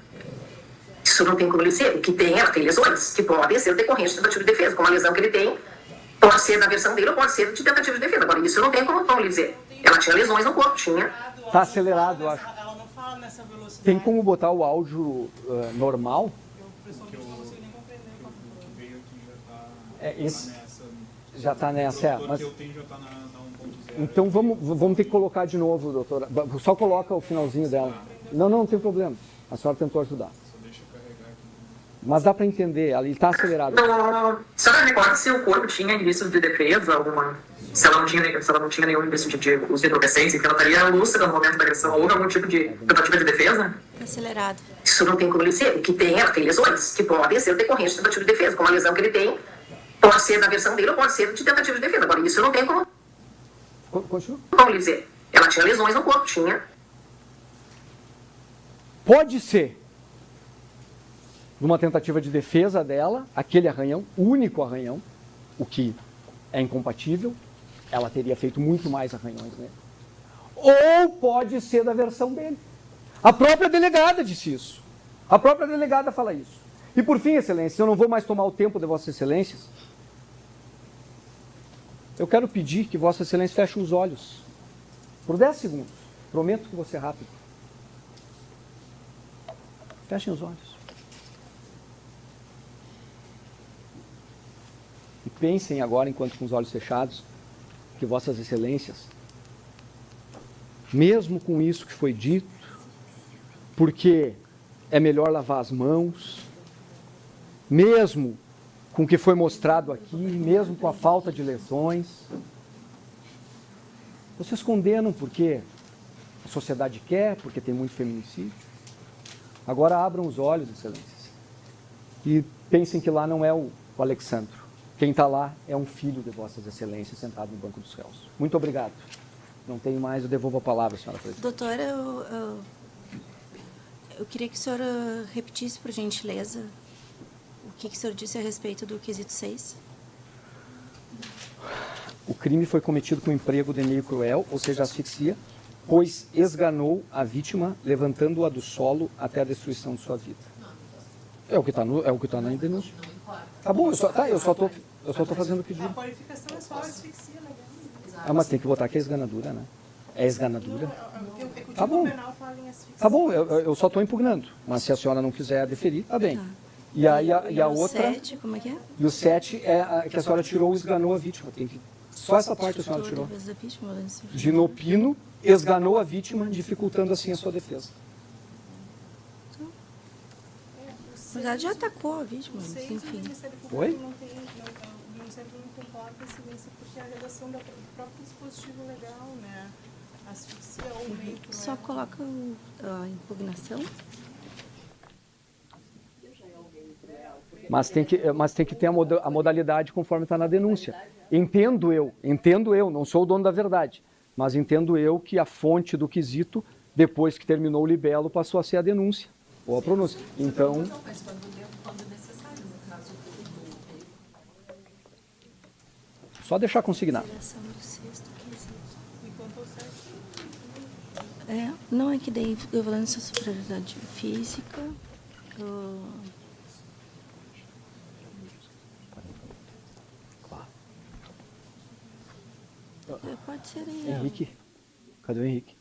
Isso não tem como lhe dizer. O que tem, ela tem lesões, que podem ser decorrentes de tentativa de defesa. Como a lesão que ele tem, pode ser da versão dele ou pode ser de tentativa de defesa. Agora, isso não tem como lhe dizer. Ela tinha lesões no corpo, tinha. Está acelerado, eu acho. Ela não fala nessa velocidade. Tem como botar o áudio normal? Eu pessoalmente não consigo nem compreender quanto Veio aqui Esse nessa. já está nessa. O Mas... que eu tenho já está na 1.0. Então vamos ter que colocar de novo, doutora. Só coloca o finalzinho dela. Não tem problema. A senhora tentou ajudar. Só deixa eu carregar aqui. Mas dá para entender, ele está acelerado. A senhora recorda se o corpo tinha indício de defesa, alguma... Se ela não tinha nenhum indício de uso de entorpecente, que ela estaria lúcida no momento da agressão, houve algum tipo de tentativa de defesa? Tá acelerado. Isso não tem como lhe dizer. O que tem, ela tem lesões, que podem ser decorrentes de tentativa de defesa. Como a lesão que ele tem, pode ser da versão dele ou pode ser de tentativa de defesa. Agora, isso não tem como Continua. lhe dizer. Ela tinha lesões no corpo, tinha. Pode ser numa tentativa de defesa dela, aquele arranhão, o único arranhão, o que é incompatível, ela teria feito muito mais arranhões nele. Ou pode ser da versão dele. A própria delegada disse isso. A própria delegada fala isso. E por fim, Excelência, eu não vou mais tomar o tempo de Vossas Excelências. Eu quero pedir que Vossa Excelência feche os olhos por 10 segundos. Prometo que vou ser rápido. Fechem os olhos. E pensem agora, enquanto com os olhos fechados, que Vossas Excelências, mesmo com isso que foi dito, porque é melhor lavar as mãos, mesmo com o que foi mostrado aqui, mesmo com a falta de lesões, vocês condenam porque a sociedade quer, porque tem muito feminicídio. Agora abram os olhos, Excelências, e pensem que lá não é o Alexandro. Quem está lá é um filho de Vossas Excelências sentado no banco dos réus. Muito obrigado. Não tenho mais, eu devolvo a palavra, senhora presidente. Doutora, eu queria que o senhor repetisse, por gentileza, o que o senhor disse a respeito do quesito 6. O crime foi cometido com emprego de meio cruel, ou seja, asfixia, pois esganou a vítima, levantando-a do solo até a destruição de sua vida. É o que está na denúncia. Tá bom, eu só tô fazendo o pedido. A qualificação é só asfixia legal. Ah, mas tem que botar que é esganadura, né? É esganadura. O Tá bom. Tipo penal fala em asfixia. Tá bom, eu só estou impugnando. Mas se a senhora não quiser deferir, tá bem. Tá. E a o outra... 7, como é que é? E o 7 é que a senhora tirou o esganou a vítima. Só essa parte a senhora tirou. Defesa da vítima, violência. Ginopino esganou a vítima, dificultando assim a sua defesa. Na verdade, já atacou a vítima, mas Seis, o enfim. Ministério Público Oi? não tem, o Ministério Público não concorda, Excelência, porque a redação do próprio dispositivo legal, né? Asfixia ou meio cruel. Só coloca a impugnação. Mas tem que ter a modalidade conforme está na denúncia. Entendo eu, não sou o dono da verdade, mas entendo eu que a fonte do quesito, depois que terminou o libelo, passou a ser a denúncia, ou a pronúncia. Então... Só deixar consignado. Alteração do sexto quesito. E quanto ao 7? Não é que daí violência sobre superioridade física, Pode ser aí. Henrique. Cadê o Henrique?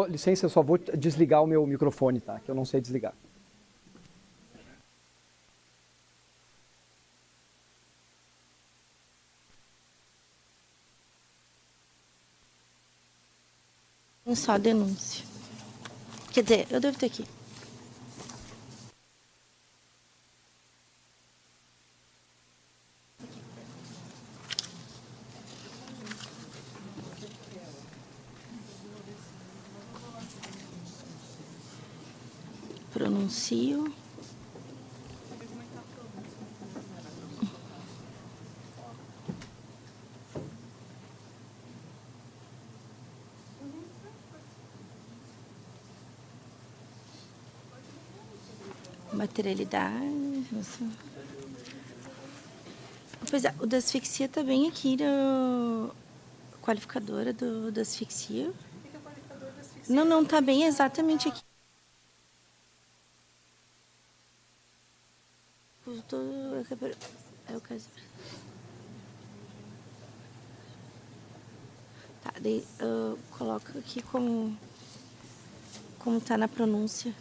Licença, eu só vou desligar o meu microfone, tá? Que eu não sei desligar. Só a denúncia. Quer dizer, eu devo ter aqui. Pronuncio. Materialidade. Nossa. Pois é, o da asfixia tá bem aqui no qualificadora da asfixia. Não, tá bem exatamente aqui. É o caso. Tá, daí coloca aqui como tá na pronúncia.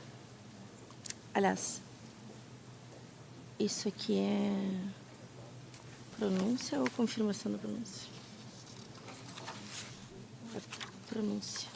Aliás, isso aqui é pronúncia ou confirmação da pronúncia? Pronúncia.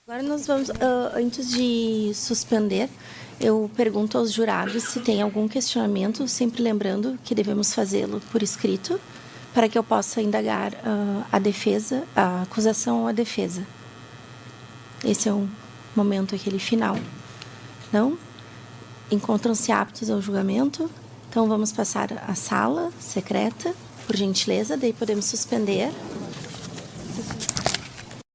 Agora nós vamos, antes de suspender, eu pergunto aos jurados se tem algum questionamento, sempre lembrando que devemos fazê-lo por escrito, para que eu possa indagar a defesa, a acusação ou a defesa. Esse é um momento, aquele final. Não? Encontram-se aptos ao julgamento, então vamos passar à sala secreta, por gentileza, daí podemos suspender.